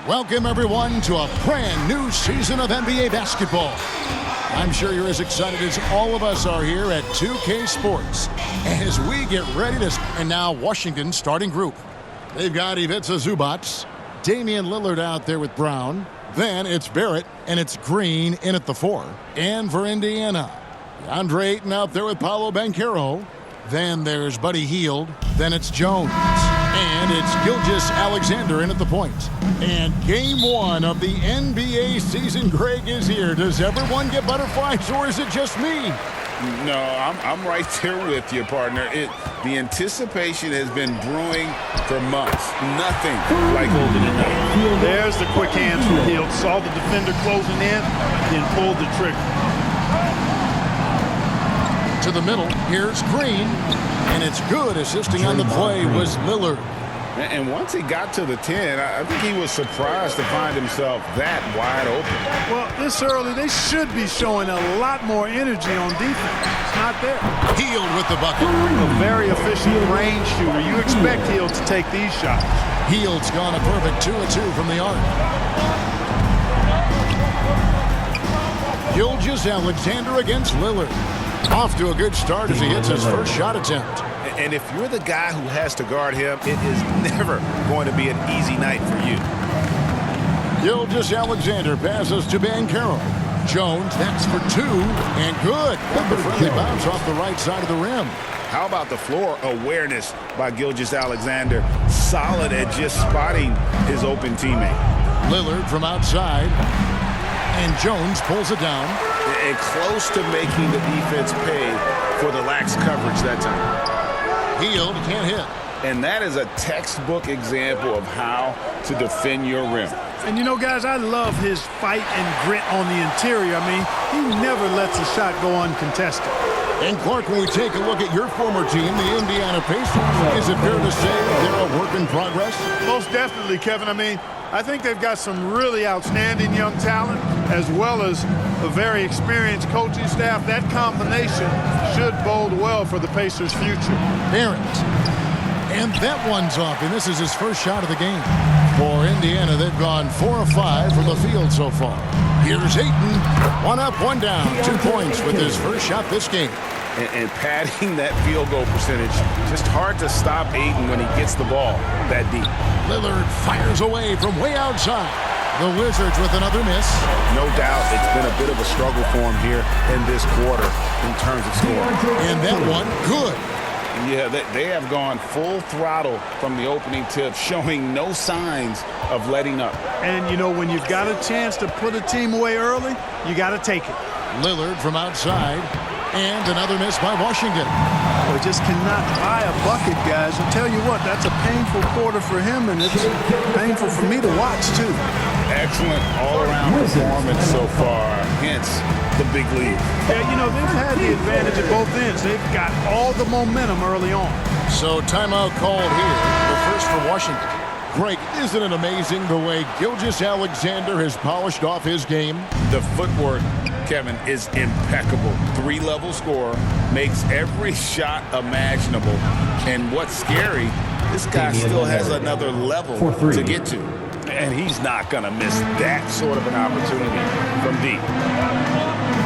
Welcome, everyone, to a brand new season of NBA basketball. I'm sure you're as excited as all of us are here at 2K Sports as we get ready to... And now Washington's starting group. They've got Ivica Zubac, Damian Lillard out there with Brown. Then it's Barrett, and it's Green in at the 4. And for Indiana, DeAndre Ayton out there with Paolo Banchero. Then there's Buddy Hield. Then it's Jones. And it's Gilgeous-Alexander in at the point. And game 1 of the NBA season, Greg, is here. Does everyone get butterflies, or is it just me? No, I'm right there with you, partner. The anticipation has been brewing for months. Nothing like holding it now. There's the quick hands from Hield. Saw the defender closing in, then pulled the trigger. To the middle, here's Green. And it's good. Assisting on the play was Lillard. And once he got to the 10, I think he was surprised to find himself that wide open. Well, this early, they should be showing a lot more energy on defense. It's not there. Hield with the bucket. A very efficient range shooter. You expect Hield to take these shots. Hield's gone a perfect 2 of 2 from the arc. Gilgeous-Alexander against Lillard. Off to a good start as he hits his first shot attempt. And if you're the guy who has to guard him, it is never going to be an easy night for you. Gilgeous-Alexander passes to Banchero. Jones, that's for 2, and good. Got the friendly bounce off the right side of the rim. How about the floor awareness by Gilgeous-Alexander? Solid at just spotting his open teammate. Lillard from outside, and Jones pulls it down. And close to making the defense pay for the lax coverage that time. Hield can't hit. And that is a textbook example of how to defend your rim. And you know, guys, I love his fight and grit on the interior. I mean, he never lets a shot go uncontested. And Clark, when we take a look at your former team, the Indiana Pacers, is it fair to say they're a work in progress? Most definitely, Kevin. I mean, I think they've got some really outstanding young talent, as well as a very experienced coaching staff. That combination should bode well for the Pacers' future. Barrett. And that one's off, and this is his first shot of the game. For Indiana, they've gone 4 of 5 from the field so far. Here's Ayton. 1 up, 1 down. 2 points with his first shot this game. And padding that field goal percentage, just hard to stop Ayton when he gets the ball that deep. Lillard fires away from way outside. The Wizards with another miss. No doubt it's been a bit of a struggle for him here in this quarter in terms of scoring. And that one, good. Yeah, they have gone full throttle from the opening tip, showing no signs of letting up. And, you know, when you've got a chance to put a team away early, you got to take it. Lillard from outside. And another miss by Washington. We just cannot buy a bucket, guys. I tell you what, that's a painful quarter for him, and it's painful for me to watch, too. Excellent all-around performance so far, hence the big lead. Yeah, you know, they've had the advantage at both ends. They've got all the momentum early on. So timeout called here, the first for Washington. Greg, isn't it amazing the way Gilgeous-Alexander has polished off his game? The footwork, Kevin, is impeccable. 3-level scorer, makes every shot imaginable. And what's scary, this guy still has another level to get to. And he's not going to miss that sort of an opportunity from deep.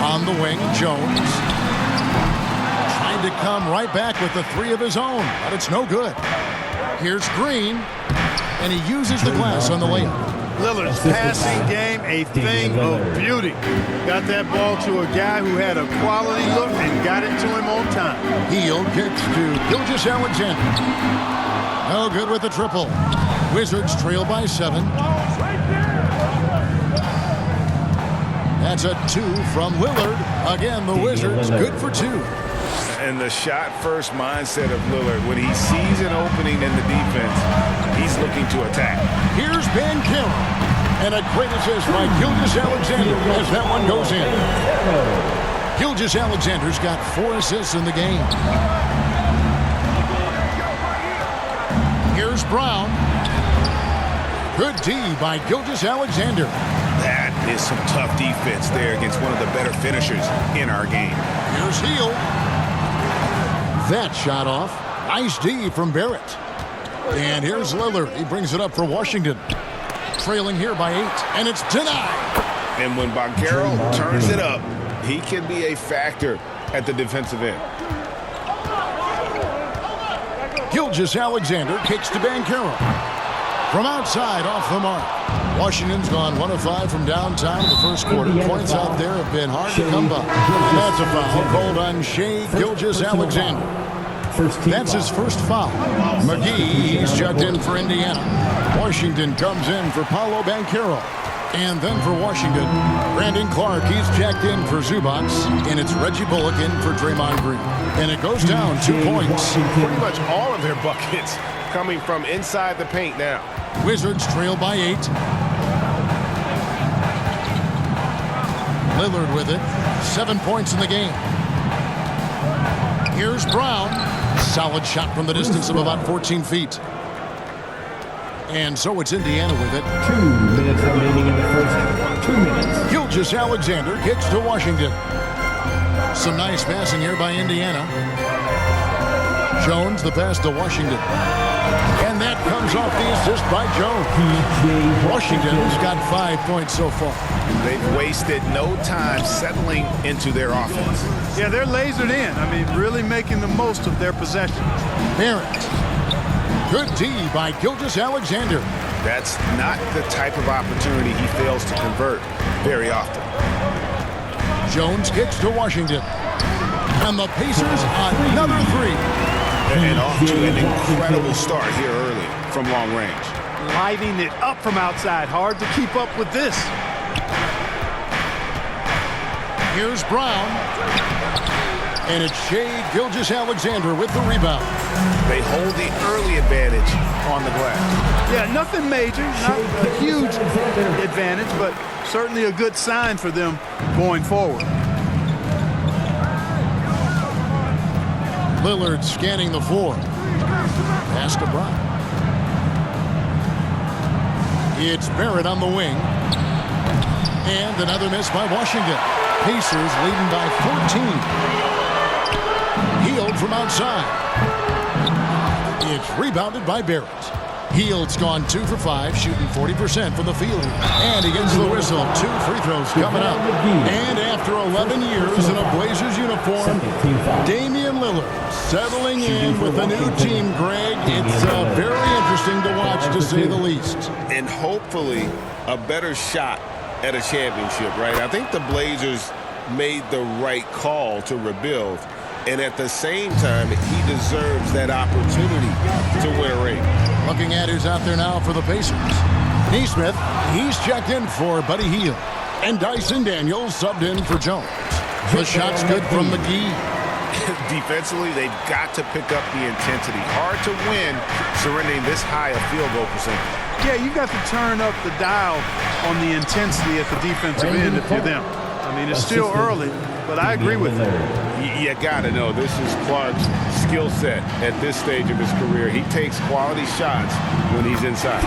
On the wing, Jones. Trying to come right back with the 3 of his own, but it's no good. Here's Green, and he uses the glass on the layup. Lillard's passing game, a thing of beauty. Got that ball to a guy who had a quality look and got it to him on time. Hield kicks to Gilgeous-Alexander. No good with the triple. Wizards trail by 7. That's a 2 from Lillard. Again, the Wizards good for 2. And the shot-first mindset of Lillard, when he sees an opening in the defense, he's looking to attack. Here's Banchero. And a great assist by Gilgeous-Alexander as that one goes in. Gilgeous-Alexander's got 4 assists in the game. Here's Brown. Good D by Gilgeous-Alexander. That is some tough defense there against one of the better finishers in our game. Here's Hield. That shot off. Nice D from Barrett. And here's Lillard. He brings it up for Washington. trailing here by 8, and it's denied. And when Banchero turns it up, he can be a factor at the defensive end. Gilgeous-Alexander kicks to Banchero. From outside, off the mark. Washington's gone 1 of 5 from downtown in the first quarter. Points out there have been hard to come by. And that's a foul called on Shai Gilgeous-Alexander. That's his first foul. McGee, he's checked in for Indiana. Washington comes in for Paolo Banchero. And then for Washington, Brandon Clark, he's checked in for Zubac. And it's Reggie Bullock in for Draymond Green. And it goes down 2 points. Pretty much all of their buckets coming from inside the paint now. Wizards trail by 8. Lillard with it. 7 points in the game. Here's Brown. Solid shot from the distance of about 14 feet. And so it's Indiana with it. 2 minutes remaining in the first. 2 minutes. Gilgeous-Alexander kicks to Washington. Some nice passing here by Indiana. Jones, the pass to Washington. And that comes off the assist by Jones. Washington's got 5 points so far. They've wasted no time settling into their offense. Yeah, they're lasered in. I mean, really making the most of their possession. Barrett. Good D by Gilgeous-Alexander. That's not the type of opportunity he fails to convert very often. Jones kicks to Washington. And the Pacers another 3. And off to an incredible start here early from long range. Lighting it up from outside. Hard to keep up with this. Here's Brown. And it's Shai Gilgeous-Alexander with the rebound. They hold the early advantage on the glass. Yeah, nothing major. Not a huge advantage, but certainly a good sign for them going forward. Lillard scanning the floor. Pass to Brown. It's Barrett on the wing. And another miss by Washington. Pacers leading by 14. Hield from outside. It's rebounded by Barrett. Hield's gone 2 for 5, shooting 40% from the field. And he gets the whistle. 2 free throws coming up. And after 11 years in a Blazers uniform, Damian Lillard settling in with a new team, Greg. It's very interesting to watch, to say the least. And hopefully a better shot at a championship, right? I think the Blazers made the right call to rebuild. And at the same time, he deserves that opportunity to win a ring. Looking at who's out there now for the Pacers. Neesmith, he's checked in for Buddy Hield. And Dyson Daniels subbed in for Jones. The shot's good from McGee. Defensively, they've got to pick up the intensity. Hard to win surrendering this high a field goal percentage. Yeah, you've got to turn up the dial on the intensity at the defensive end if you're them. I mean, it's still early, but I agree with you. You got to know this is Clark's skill set at this stage of his career. He takes quality shots when he's inside.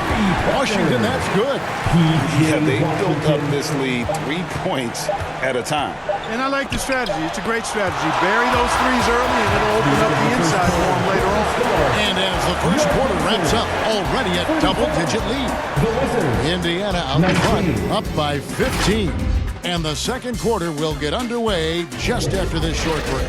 Washington, that's good. Yeah, they built up this lead 3 points at a time. And I like the strategy. It's a great strategy. Bury those threes early, and it'll open up the inside for them later on. And as the first quarter wraps up, already a double-digit lead. Indiana out in front, up by 15. And the second quarter will get underway just after this short break.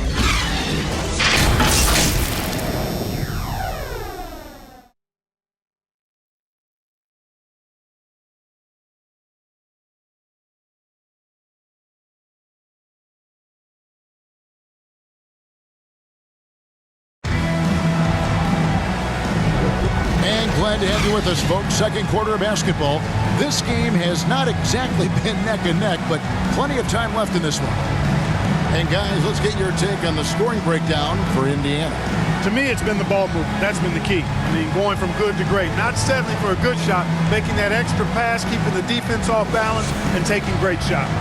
Glad to have you with us, folks. Second quarter of basketball. This game has not exactly been neck and neck, but plenty of time left in this one. And guys, let's get your take on the scoring breakdown for Indiana. To me, it's been the ball movement. That's been the key. I mean, going from good to great. Not settling for a good shot, making that extra pass, keeping the defense off balance, and taking great shots.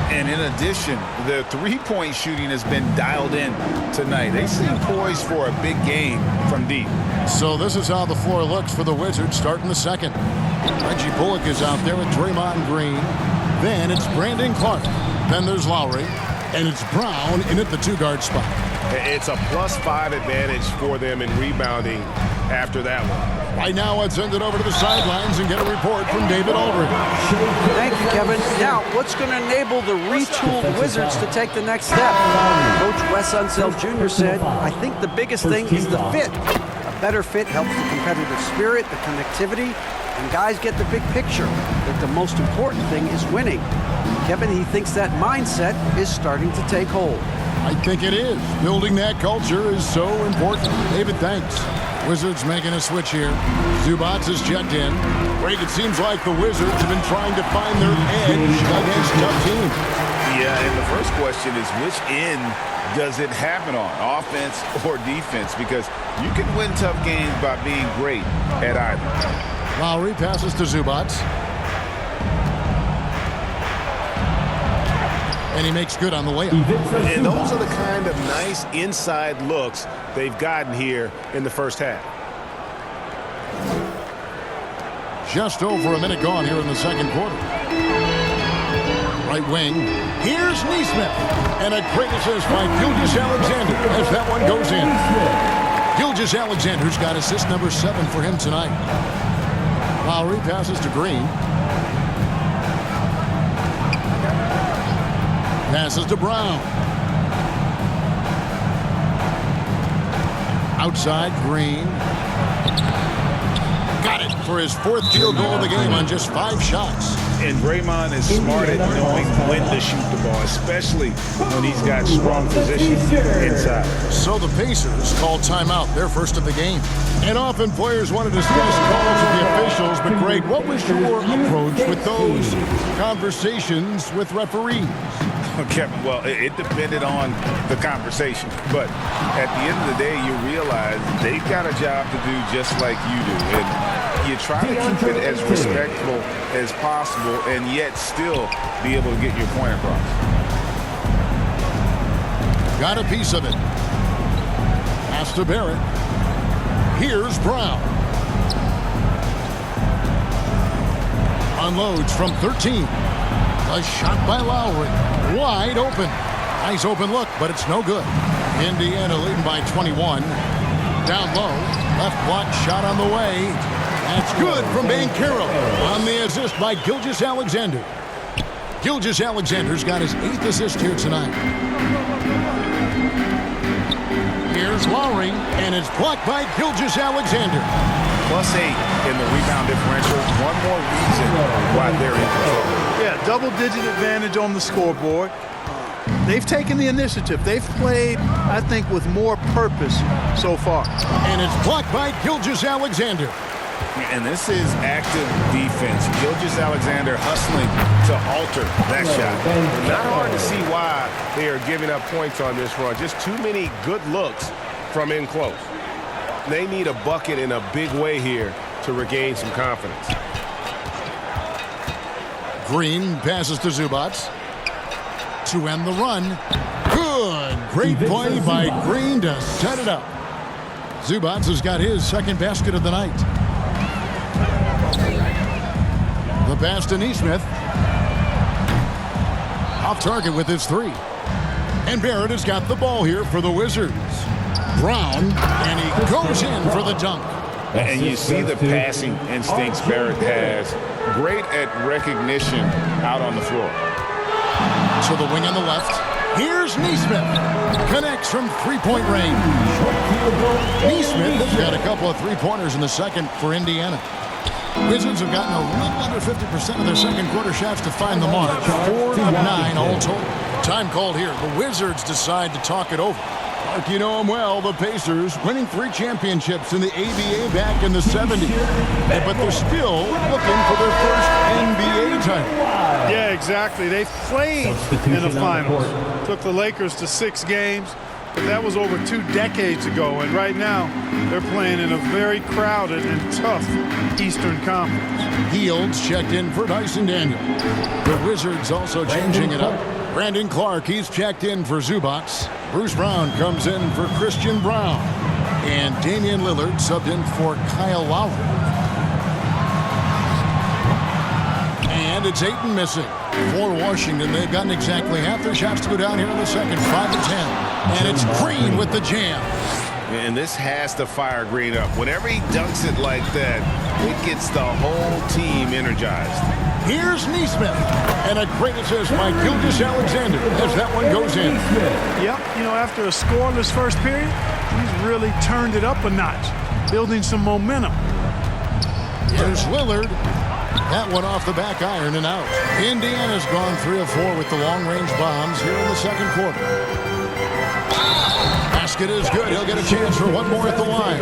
And in addition, the three-point shooting has been dialed in tonight. They seem poised for a big game from deep. So this is how the floor looks for the Wizards starting the second. Reggie Bullock is out there with Draymond Green. Then it's Brandon Clark. Then there's Lowry. And it's Brown in at the two-guard spot. It's a +5 advantage for them in rebounding after that one. Right now, let's send it over to the sidelines and get a report from David Aldridge. Thank you, Kevin. Now, what's going to enable the retooled Wizards to take the next step? Coach Wes Unseld Jr. said, I think the biggest thing is the fit. A better fit helps the competitive spirit, the connectivity, and guys get the big picture that the most important thing is winning. Kevin, he thinks that mindset is starting to take hold. I think it is. Building that culture is so important. David, thanks. Wizards making a switch here. Zubac is checked in. Greg, it seems like the Wizards have been trying to find their edge against tough teams. Yeah, and the first question is which end does it happen on, offense or defense? Because you can win tough games by being great at either. Lowry passes to Zubac. And he makes good on the layup. And those are the kind of nice inside looks they've gotten here in the first half. Just over a minute gone here in the second quarter. Right wing. Here's Neesmith. And a great assist by Gilgeous-Alexander as that one goes in. Gilgeous-Alexander's got assist number 7 for him tonight. Lowry passes to Green. Passes to Brown. Outside, Green. Got it for his 4th field goal of the game on just 5 shots. And Draymond is smart at knowing when to shoot the ball, especially when he's got strong position inside. So the Pacers call timeout, their first of the game. And often players want to discuss calls with the officials, but Greg, what was your approach with those conversations with referees? Kevin, well, it depended on the conversation. But at the end of the day, you realize they've got a job to do just like you do. And you try to keep it as respectful as possible and yet still be able to get your point across. Got a piece of it. Pass to Barrett. Here's Brown. Unloads from 13. A shot by Lowry. Wide open. Nice open look, but it's no good. Indiana leading by 21. Down low. Left block shot on the way. That's good from Banchero on the assist by Gilgeous-Alexander. Gilgeous-Alexander's got his 8th assist here tonight. Here's Lowry, and it's blocked by Gilgeous-Alexander. +8 in the rebound differential. One more reason why they're in control. Yeah, double-digit advantage on the scoreboard. They've taken the initiative. They've played, I think, with more purpose so far. And it's blocked by Gilgeous-Alexander. And this is active defense. Gilgeous-Alexander hustling to alter that shot. Not hard to see why they are giving up points on this run. Just too many good looks from in close. They need a bucket in a big way here to regain some confidence. Green passes to Zubac to end the run. Good. Great play by Green to set it up. Zubac has got his 2nd basket of the night. The pass to Neesmith. Off target with his 3. And Barrett has got the ball here for the Wizards. Brown, and he goes in for the dunk. And you see the passing instincts Barrett has. Great at recognition out on the floor. To the wing on the left. Here's Neesmith. Connects from 3-point range. Neesmith has got a couple of 3-pointers in the second for Indiana. Wizards have gotten a little under 50% of their second quarter shots to find the mark. 4 of 9 all total. Time called here. The Wizards decide to talk it over. Mark, you know them well, the Pacers winning 3 championships in the ABA back in the 70s. But they're still looking for their first NBA title. Yeah, exactly. They've played in the finals. Took the Lakers to 6 games, but that was over 2 decades ago. And right now, they're playing in a very crowded and tough Eastern Conference. Hields checked in for Dyson Daniel. The Wizards also changing it up. Brandon Clark, he's checked in for Zubac. Bruce Brown comes in for Christian Brown. And Damian Lillard subbed in for Kyle Lowry. And it's Ayton missing. For Washington, they've gotten exactly half their shots to go down here in the second, 5 to 10. And it's Green with the jam. And this has to fire Green up. Whenever he dunks it like that, it gets the whole team energized. Here's Neesmith. And a great assist by Gilgeous-Alexander as that one goes in. Yep, you know, after a scoreless first period, he's really turned it up a notch, building some momentum. Here's Lillard. That one off the back iron and out. Indiana's gone 3 of 4 with the long-range bombs here in the second quarter. Basket is good. He'll get a chance for one more at the line.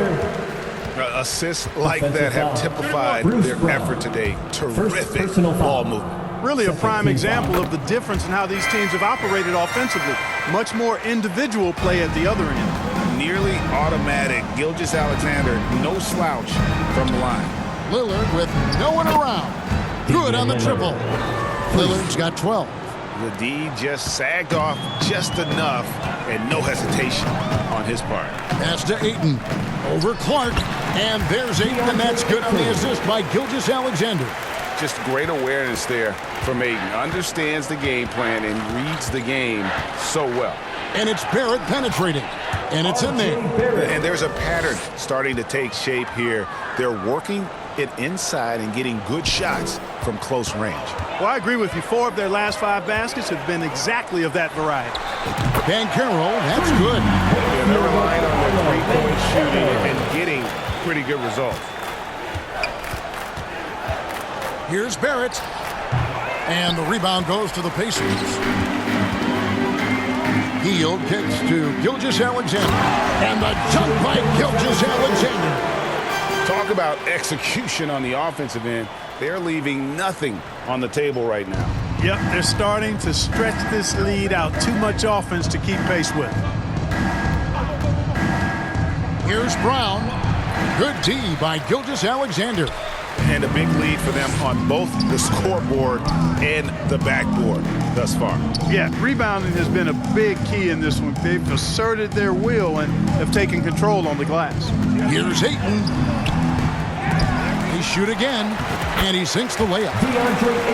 Assists like that have typified their effort today. Terrific ball movement. Really a prime example of the difference in how these teams have operated offensively. Much more individual play at the other end. Nearly automatic. Gilgeous-Alexander, no slouch from the line. Lillard with no one around. Good on the triple. Lillard's got 12. The D just sagged off just enough and no hesitation on his part. Pass to Ayton. Over Clark. And there's Ayton, and that's good on the assist by Gilgeous-Alexander. Just great awareness there from Ayton. Understands the game plan and reads the game so well. And it's Barrett penetrating. And it's in there. And there's a pattern starting to take shape here. They're working it inside and getting good shots from close range. Well, I agree with you. 4 of their last 5 baskets have been exactly of that variety. Banchero, that's good. Yeah, they're relying on their three-point shooting and getting pretty good results. Here's Barrett. And the rebound goes to the Pacers. Hield kicks to Gilgeous-Alexander. And the jump by Gilgeous-Alexander. Talk about execution on the offensive end. They're leaving nothing on the table right now. Yep, they're starting to stretch this lead out. Too much offense to keep pace with. Here's Brown. Good D by Gilgeous-Alexander. And a big lead for them on both the scoreboard and the backboard thus far. Yeah, rebounding has been a big key in this one. They've asserted their will and have taken control on the glass. Here's Ayton. He shoot again, and he sinks the layup.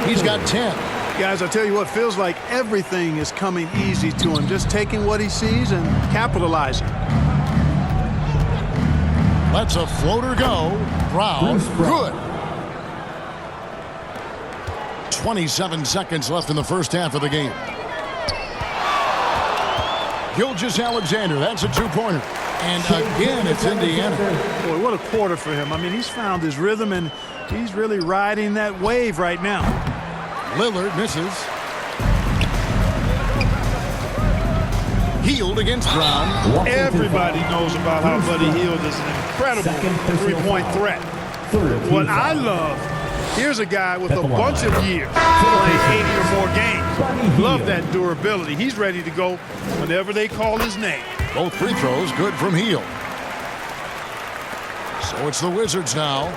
He's got 10. Guys, I tell you what, feels like everything is coming easy to him. Just taking what he sees and capitalizing. Lets a floater go. Brown, good. 27 seconds left in the first half of the game. Gilgeous-Alexander, that's a 2-pointer. And again, it's Indiana. Boy, what a quarter for him. I mean, he's found his rhythm, and he's really riding that wave right now. Lillard misses. Hield against Brown. Everybody knows about how Buddy Hield is an incredible three-point threat. What I love, here's a guy with a bunch of years playing 80 or more games. Love that durability. He's ready to go whenever they call his name. Both free throws good from Hield. So it's the Wizards now.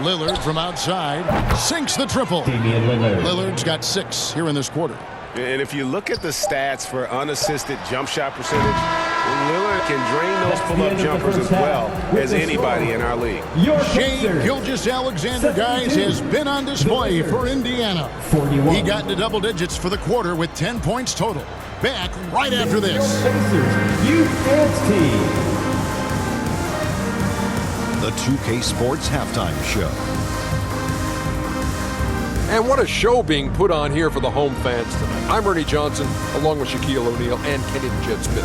Lillard from outside sinks the triple. Lillard's got 6 here in this quarter. And if you look at the stats for unassisted jump shot percentage, Lillard can drain those pull-up jumpers as well as anybody in our league. Shai Gilgeous-Alexander, guys, has been on display for Indiana. He got into double digits for the quarter with 10 points total. Back right after this. The 2K Sports Halftime Show. And what a show being put on here for the home fans tonight. I'm Ernie Johnson, along with Shaquille O'Neal and Kenny the Jet Smith.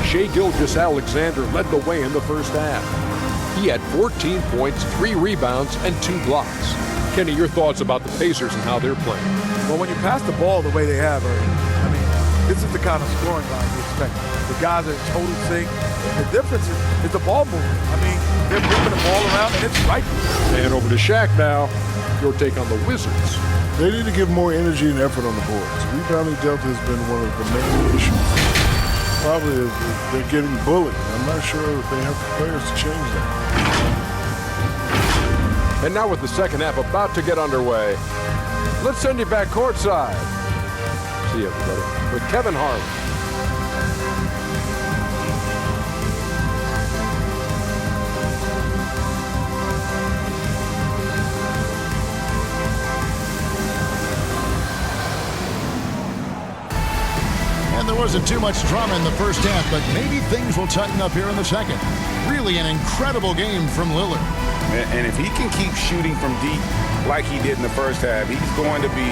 Shai Gilgeous-Alexander led the way in the first half. He had 14 points, 3 rebounds, and 2 blocks. Kenny, your thoughts about the Pacers and how they're playing? Well, when you pass the ball the way they have, I mean, this is the kind of scoring line you expect. The guys are in total sync. The difference is the ball movement. I mean, they're moving the ball around, and it's right. And over to Shaq now. Your take on the Wizards. They need to give more energy and effort on the boards. Rebounding delta has been one of the main issues. Probably they're getting bullied. I'm not sure if they have the players to change that. And now with the second half about to get underway, let's send you back courtside. See you, everybody, with Kevin Harlan. And the wasn't too much drama in the first half, but maybe things will tighten up here in the second. Really an incredible game from Lillard. And if he can keep shooting from deep like he did in the first half, he's going to be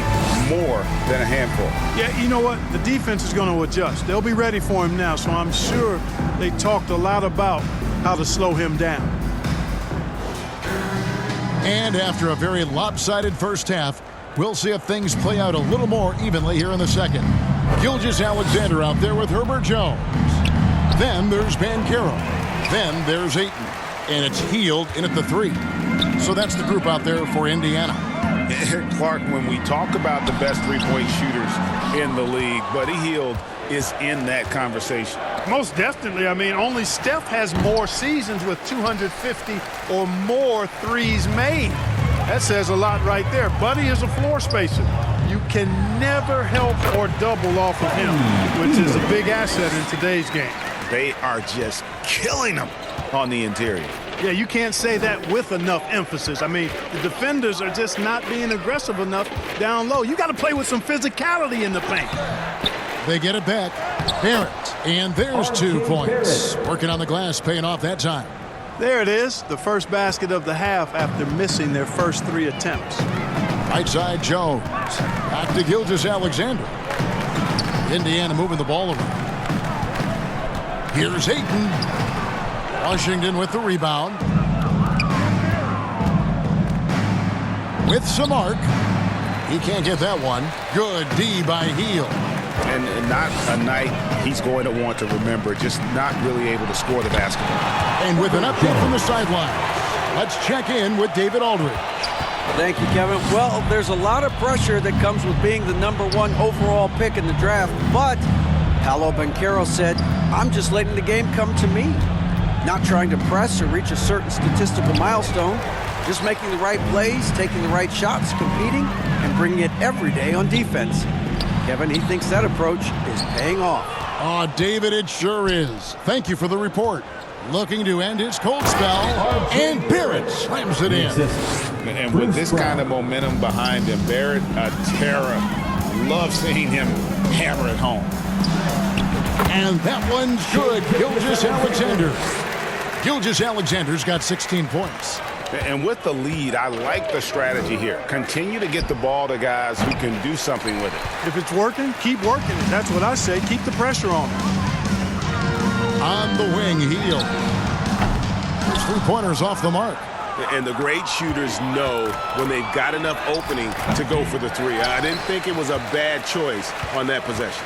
more than a handful. Yeah, you know what? The defense is going to adjust. They'll be ready for him now, so I'm sure they talked a lot about how to slow him down. And after a very lopsided first half, we'll see if things play out a little more evenly here in the second. Gilgeous-Alexander out there with Herbert Jones. Then there's Banchero. Then there's Ayton. And it's Hield in at the 3. So that's the group out there for Indiana. Clark, when we talk about the best three-point shooters in the league, Buddy Hield is in that conversation. Most definitely. I mean, only Steph has more seasons with 250 or more threes made. That says a lot right there. Buddy is a floor spacer. You can never help or double off of him, which is a big asset in today's game. They are just killing them on the interior. Yeah, you can't say that with enough emphasis. I mean, the defenders are just not being aggressive enough down low. You got to play with some physicality in the paint. They get it back. Barrett, and there's 2 points. Working on the glass, paying off that time. There it is, the first basket of the half after missing their first 3 attempts. Right side, Jones. Back to Gilgeous-Alexander. Indiana moving the ball around. Here's Ayton. Washington with the rebound. With some arc. He can't get that one. Good D by Hield. And not a night he's going to want to remember, just not really able to score the basketball. And with an update from the sideline, let's check in with David Aldridge. Thank you, Kevin. Well, there's a lot of pressure that comes with being the #1 overall pick in the draft, but Paolo Banchero said, I'm just letting the game come to me. Not trying to press or reach a certain statistical milestone, just making the right plays, taking the right shots, competing, and bringing it every day on defense. Kevin, he thinks that approach is paying off. Oh, David, it sure is. Thank you for the report. Looking to end his cold spell, and Barrett slams it in. And with this kind of momentum behind him, Barrett, a terror. Love seeing him hammer it home. And that one's good. Gilgeous-Alexander. Gilgeous-Alexander's got 16 points. And with the lead, I like the strategy here. Continue to get the ball to guys who can do something with it. If it's working, keep working it. That's what I say. Keep the pressure on. On the wing, Hield. 3-pointers off the mark. And the great shooters know when they've got enough opening to go for the 3. I didn't think it was a bad choice on that possession.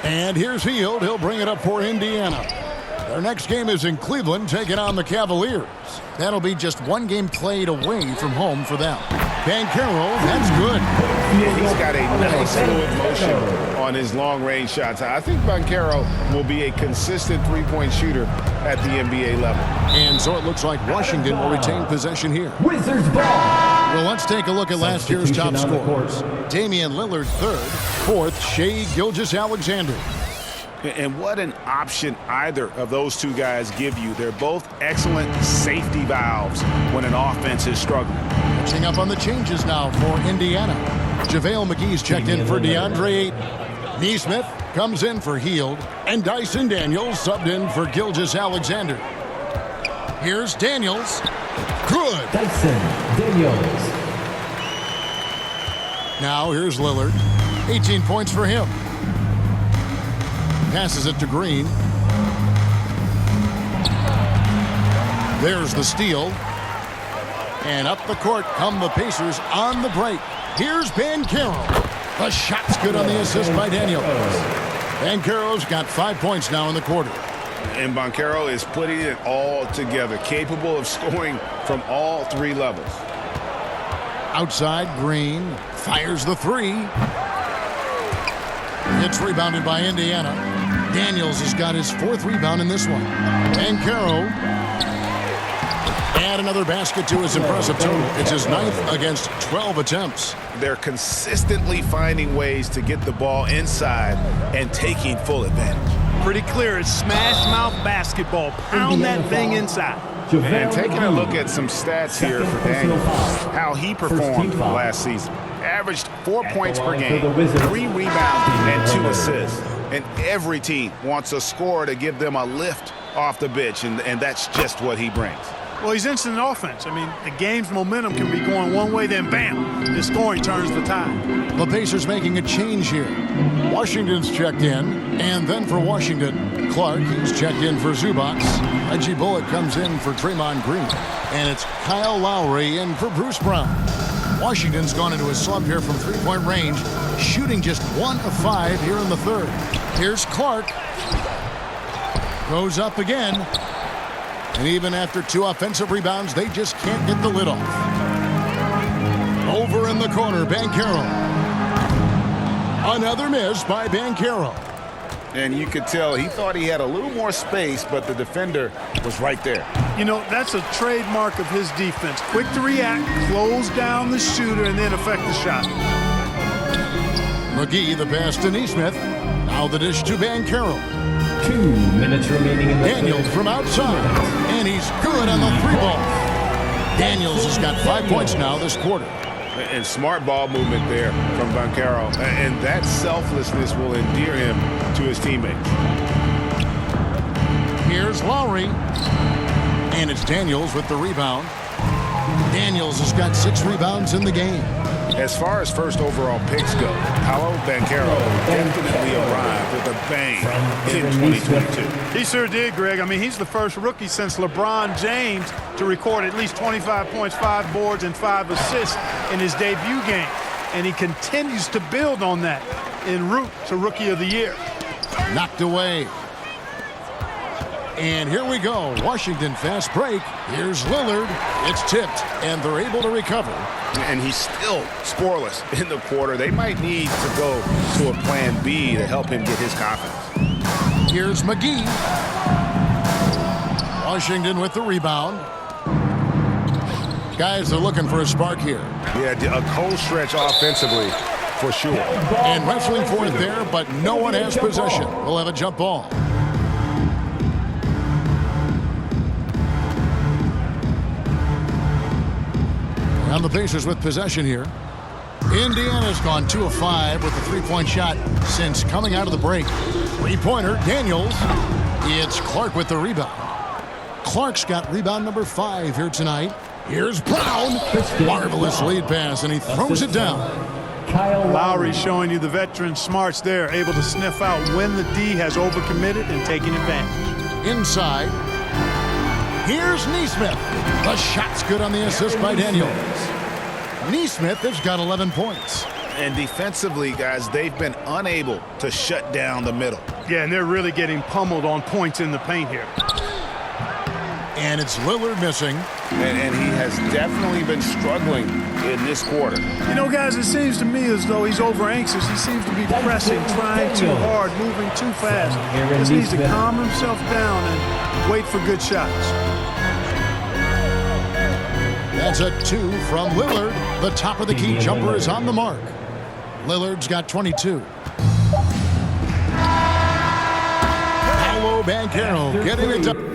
And here's Hield. He'll bring it up for Indiana. Their next game is in Cleveland, taking on the Cavaliers. That'll be just 1 game played away from home for them. Banchero, that's good. Yeah, he's got a nice fluid motion on his long-range shots. I think Banchero will be a consistent 3-point shooter at the NBA level. And so it looks like Washington will retain possession here. Wizards ball. Well, let's take a look at last year's top scorers. Damian Lillard, 3rd. 4th, Shai Gilgeous-Alexander. And what an option either of those 2 guys give you. They're both excellent safety valves when an offense is struggling. Catching up on the changes now for Indiana. JaVale McGee's checked in for DeAndre Ayton. Nesmith comes in for Hield. And Dyson Daniels subbed in for Gilgeous-Alexander. Here's Daniels. Good. Dyson Daniels. Now here's Lillard. 18 points for him. Passes it to Green. There's the steal. And up the court come the Pacers on the break. Here's Banchero. The shot's good on the assist by Daniels. Banchero's got 5 points now in the quarter. And Banchero is putting it all together, capable of scoring from all 3 levels. Outside, Green fires the 3. It's rebounded by Indiana. Daniels has got his 4th rebound in this one. Banchero. Add another basket to his impressive total. It's his 9th against 12 attempts. They're consistently finding ways to get the ball inside and taking full advantage. Pretty clear. It's smash mouth basketball. Pound that thing inside. And taking a look at some stats here for Daniels, how he performed last season. Averaged 4 points per game, 3 rebounds, and 2 assists. And every team wants a scorer to give them a lift off the bench, and that's just what he brings. Well, he's instant offense. I mean, the game's momentum can be going one way, then bam, the scoring turns the tide. The Pacers making a change here. Washington's checked in, and then for Washington, Clark, he's checked in for Zubac. Reggie Bullock comes in for Draymond Green, and it's Kyle Lowry in for Bruce Brown. Washington's gone into a slump here from three-point range, shooting just 1 of 5 here in the third. Here's Clark. Goes up again. And even after 2 offensive rebounds, they just can't get the lid off. Over in the corner, Banchero. Another miss by Banchero. And you could tell he thought he had a little more space, but the defender was right there. You know, that's a trademark of his defense. Quick to react, close down the shooter, and then affect the shot. McGee, the pass to Neesmith. Now the dish to Banchero. 2 minutes remaining in the Daniels from outside, and he's good on the 3-ball. Daniels has got 5 points now this quarter. And smart ball movement there from Banchero. And that selflessness will endear him to his teammates. Here's Lowry. And it's Daniels with the rebound. Daniels has got 6 rebounds in the game. As far as first overall picks go, Paolo Banchero definitely arrived with a bang in 2022. He sure did, Greg. I mean, he's the first rookie since LeBron James to record at least 25 points, 5 boards, and 5 assists in his debut game. And he continues to build on that en route to Rookie of the Year. Knocked away. And here we go. Washington fast break. Here's Lillard. It's tipped, and they're able to recover. And he's still scoreless in the quarter. They might need to go to a plan B to help him get his confidence. Here's McGee. Washington with the rebound. Guys are looking for a spark here. Yeah, a cold stretch offensively for sure. And wrestling for it there, but no one has possession. We'll have a jump ball. And the Pacers with possession here. Indiana's gone 2 of 5 with a 3-point shot since coming out of the break. 3-pointer, Daniels. It's Clark with the rebound. Clark's got rebound number 5 here tonight. Here's Brown. Marvelous lead pass, and he throws it down. Kyle Lowry showing you the veteran smarts there, able to sniff out when the D has overcommitted and taking advantage. Inside. Here's Neesmith. The shot's good on the assist by Daniels. Neesmith has got 11 points. And defensively, guys, they've been unable to shut down the middle. Yeah, and they're really getting pummeled on points in the paint here. And it's Lillard missing. And he has definitely been struggling in this quarter. You know, guys, it seems to me as though he's over-anxious. He seems to be pressing, trying too hard, moving too fast. Just needs to calm himself down and wait for good shots. That's a 2 from Lillard. The top of the key jumper is on the mark. Lillard's got 22. Paolo Banchero getting it done.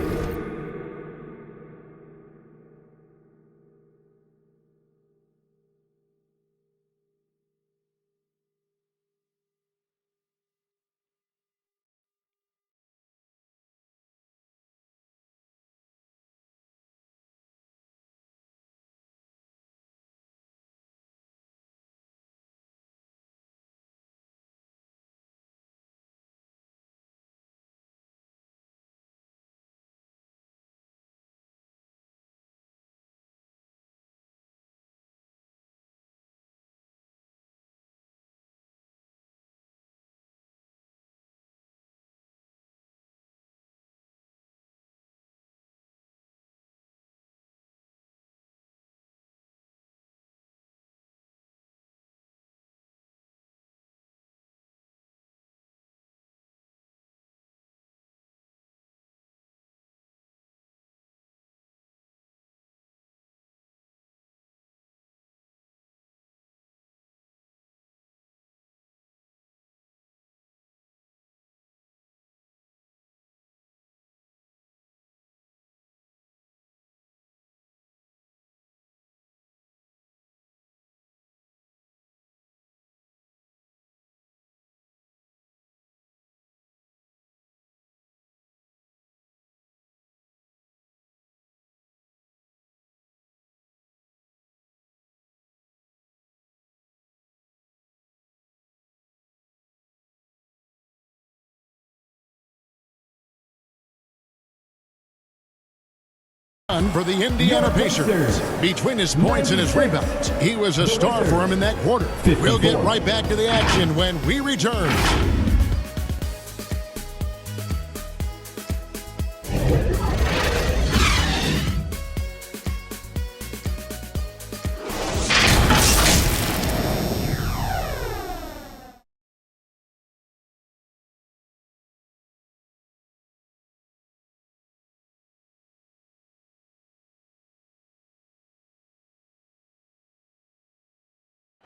For the Indiana Pacers. Between his points and his rebounds, he was a star for him in that quarter. We'll get right back to the action when we return.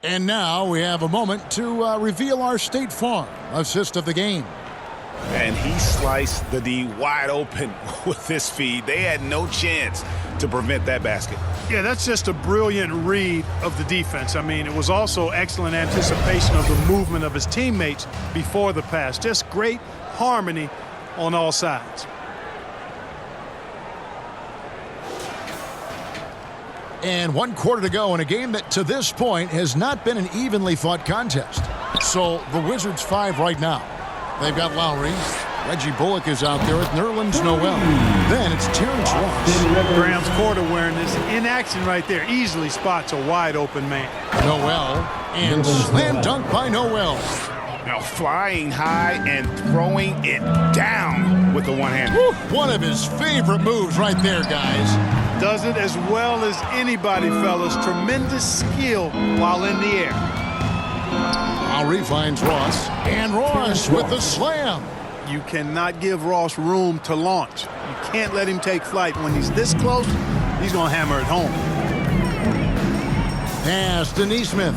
And now we have a moment to reveal our State Farm assist of the game. And he sliced the D wide open with this feed. They had no chance to prevent that basket. Yeah, that's just a brilliant read of the defense. I mean, it was also excellent anticipation of the movement of his teammates before the pass. Just great harmony on all sides. And 1 quarter to go in a game that to this point has not been an evenly fought contest. So the Wizards 5 right now. They've got Lowry. Reggie Bullock is out there with Nerlens Noel. Then it's Terrence Ross. Graham's court awareness in action right there. Easily spots a wide open man. Noel. And slam dunk by Noel. Now flying high and throwing it down with the one hand. One of his favorite moves right there, guys. Does it as well as anybody, fellas. Tremendous skill while in the air. Lowry finds Ross. And Ross with the slam. You cannot give Ross room to launch. You can't let him take flight. When he's this close, he's going to hammer it home. Pass to Nesmith.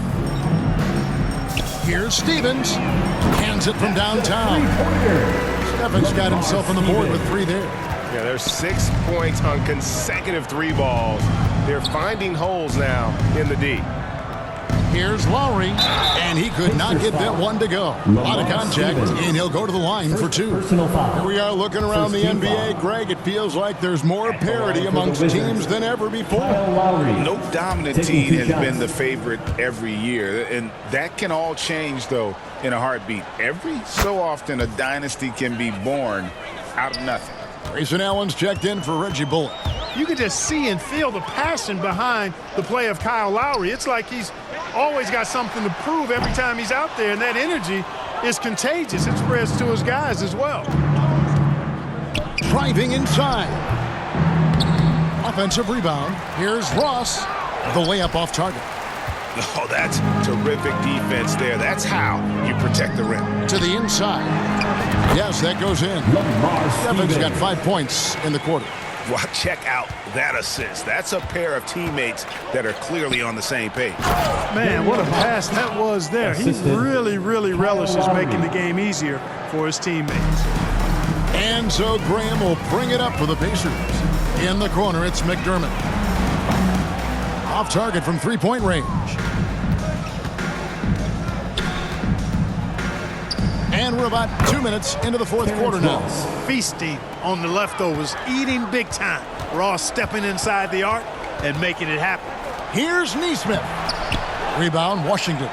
Here's Stevens. Hands it from downtown. Stephens got himself on the board with 3 there. Yeah, there's 6 points on consecutive 3 balls. They're finding holes now in the D. Here's Lowry, and he could not get that one to go. A lot of contact, and he'll go to the line for 2. Here we are looking around the NBA. Greg, it feels like there's more parity amongst teams than ever before. No dominant team has been the favorite every year, and that can all change, though, in a heartbeat. Every so often, a dynasty can be born out of nothing. Grayson Allen's checked in for Reggie Bullock. You can just see and feel the passion behind the play of Kyle Lowry. It's like he's always got something to prove every time he's out there, and that energy is contagious. It spreads to his guys as well. Driving inside. Offensive rebound. Here's Ross. The layup off target. Oh, that's terrific defense there. That's how you protect the rim. To the inside. Yes, that goes in. Stephens got 5 points in the quarter. Well, check out that assist. That's a pair of teammates that are clearly on the same page. Man, what a pass that was there. He really, really relishes making the game easier for his teammates. And so Graham will bring it up for the Pacers. In the corner, it's McDermott. Off target from 3-point range. And we're about 2 minutes into the 4th quarter now. Feasting on the leftovers, eating big time. Ross stepping inside the arc and making it happen. Here's Nesmith. Rebound, Washington.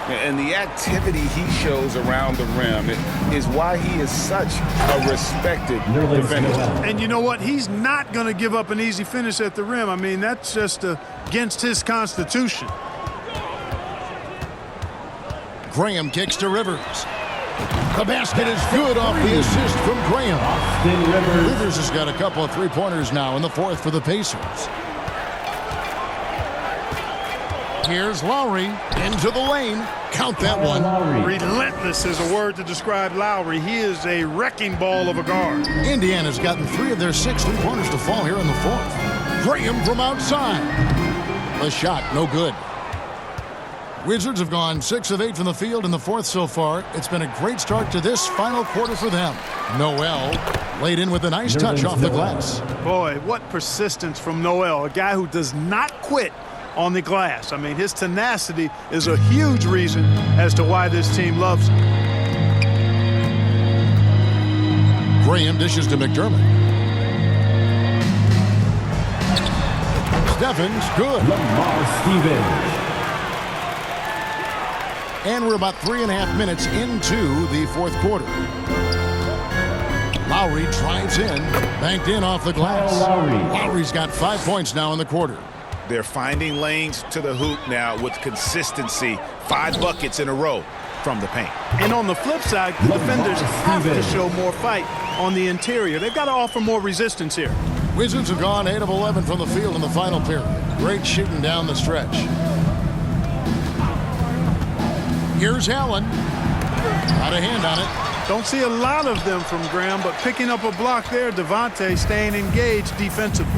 And the activity he shows around the rim is why he is such a respected defender. And you know what? He's not going to give up an easy finish at the rim. I mean, that's just against his constitution. Graham kicks to Rivers. The basket is good off the assist from Graham. Rivers has got a couple of 3-pointers now in the 4th for the Pacers. Here's Lowry into the lane. Count that one. Relentless is a word to describe Lowry. He is a wrecking ball of a guard. Indiana's gotten 3 of their 6 3-pointers to fall here in the 4th. Graham from outside. The shot, no good. Wizards have gone 6 of 8 from the field in the 4th so far. It's been a great start to this final quarter for them. Noel laid in with a nice touch off the glass. Boy, what persistence from Noel, a guy who does not quit on the glass. I mean, his tenacity is a huge reason as to why this team loves him. Graham dishes to McDermott. Stephens, good. Stevens. And we're about 3.5 minutes into the 4th quarter. Lowry drives in, banked in off the glass. Lowry's got 5 points now in the quarter. They're finding lanes to the hoop now with consistency. 5 buckets in a row from the paint. And on the flip side, the defenders have to show more fight on the interior. They've got to offer more resistance here. Wizards have gone 8 of 11 from the field in the final period. Great shooting down the stretch. Here's Allen. Got a hand on it. Don't see a lot of them from Graham, but picking up a block there, Devontae staying engaged defensively.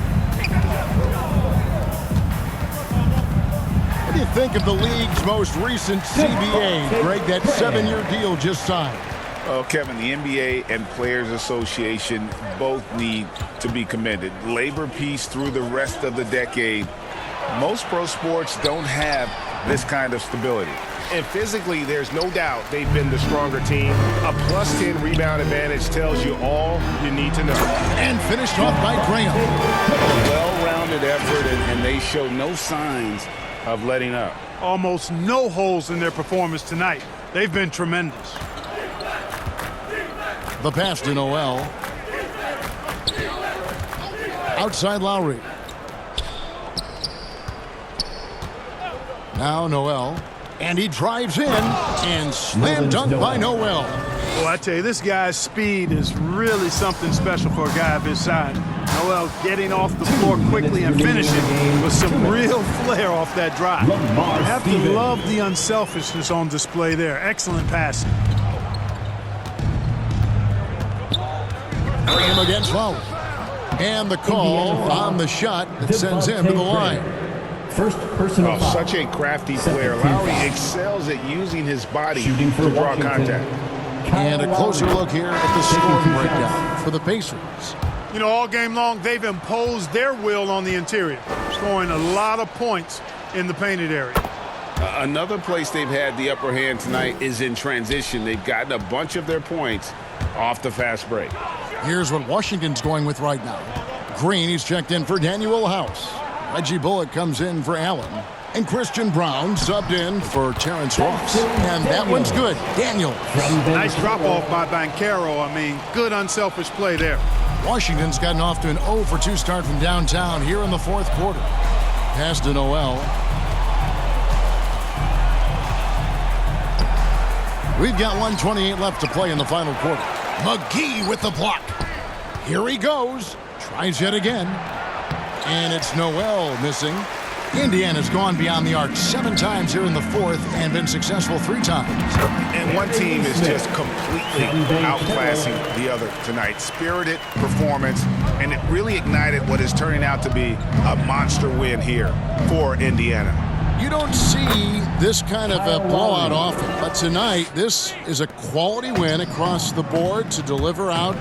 What do you think of the league's most recent CBA? Greg, that 7-year deal just signed. Well, Kevin, the NBA and Players Association both need to be commended. Labor peace through the rest of the decade. Most pro sports don't have this kind of stability. And physically, there's no doubt they've been the stronger team. A +10 rebound advantage tells you all you need to know. And finished off by Graham. A well-rounded effort, and they show no signs of letting up. Almost no holes in their performance tonight. They've been tremendous. The pass to Noel. Outside Lowry. Now Noel. And he drives in and slam dunk by Noel. Well, I tell you, this guy's speed is really something special for a guy of his size. Noel getting off the floor quickly and finishing with some real flair off that drive. You have to love the unselfishness on display there. Excellent passing. Graham against Lowry. And the call on the shot that sends him to the line. First personal foul. Such a crafty player. Lowry excels at using his body to draw contact. And a closer look here at the scoring breakdown for the Pacers. You know, all game long, they've imposed their will on the interior, scoring a lot of points in the painted area. Another place they've had the upper hand tonight is in transition. They've gotten a bunch of their points off the fast break. Here's what Washington's going with right now. Green, he's checked in for Daniel House. Reggie Bullock comes in for Allen. And Christian Brown subbed in for Terrence Ross. And that one's good. Daniel. Nice drop-off by Banchero. I mean, good unselfish play there. Washington's gotten off to an 0 for 2 start from downtown here in the fourth quarter. Pass to Noel. We've got 1:28 left to play in the final quarter. McGee with the block. Here he goes. Tries yet again. And it's Noel missing. Indiana's gone beyond the arc 7 times here in the fourth and been successful 3 times. And one team is just completely outclassing the other tonight. Spirited performance, and it really ignited what is turning out to be a monster win here for Indiana. You don't see this kind of a blowout often, but tonight this is a quality win across the board to deliver out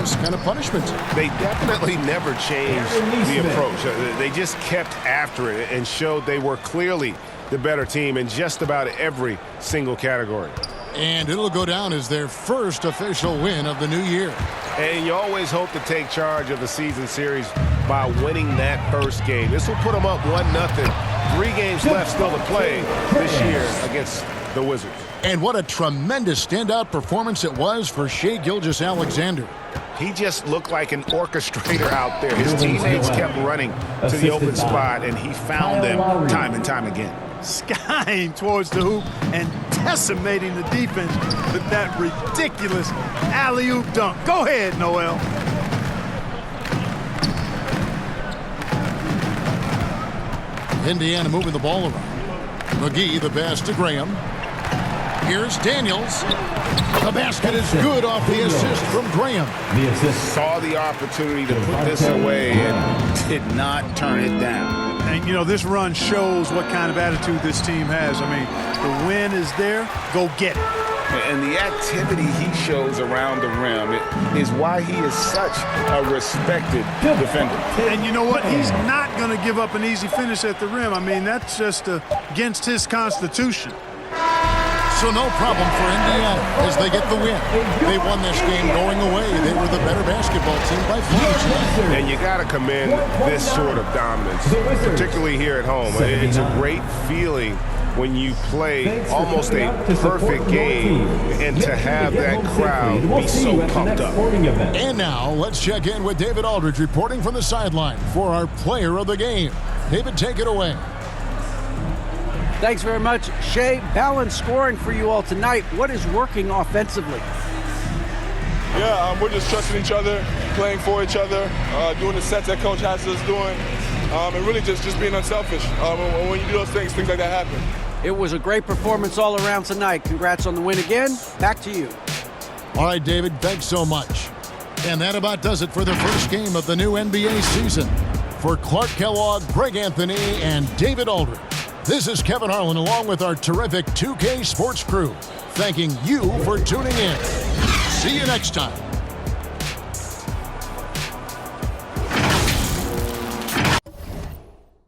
this kind of punishment. They definitely never changed the approach. They just kept after it and showed they were clearly the better team in just about every single category. And it'll go down as their first official win of the new year. And you always hope to take charge of the season series by winning that first game. This will put them up 1-0. 3 games left still to play this year against the Wizards. And what a tremendous standout performance it was for Shai Gilgeous-Alexander. He just looked like an orchestrator out there. His teammates kept running to the open spot, and he found them time and time again. Skying towards the hoop and decimating the defense with that ridiculous alley-oop dunk. Go ahead, Noel. Indiana moving the ball around. McGee the pass to Graham. Here's Daniels. The basket is good off the assist from Graham. The assist. Saw the opportunity to put this away and did not turn it down. And, you know, this run shows what kind of attitude this team has. I mean, the win is there. Go get it. And the activity he shows around the rim is why he is such a respected defender. And you know what? He's not going to give up an easy finish at the rim. I mean, that's just against his constitution. So no problem for Indiana as they get the win. They won this game going away. They were the better basketball team by far. And you got to commend this sort of dominance, particularly here at home. It's a great feeling when you play almost a perfect game and to have that crowd be so pumped up. And now let's check in with David Aldridge reporting from the sideline for our player of the game. David, take it away. Thanks very much, Shea. Balanced scoring for you all tonight. What is working offensively? Yeah, we're just trusting each other, playing for each other, doing the sets that Coach has us doing, and really just being unselfish. When you do those things like that happen. It was a great performance all around tonight. Congrats on the win again. Back to you. All right, David, thanks so much. And that about does it for the first game of the new NBA season. For Clark Kellogg, Greg Anthony, and David Aldridge, this is Kevin Harlan along with our terrific 2K Sports crew, thanking you for tuning in. See you next time.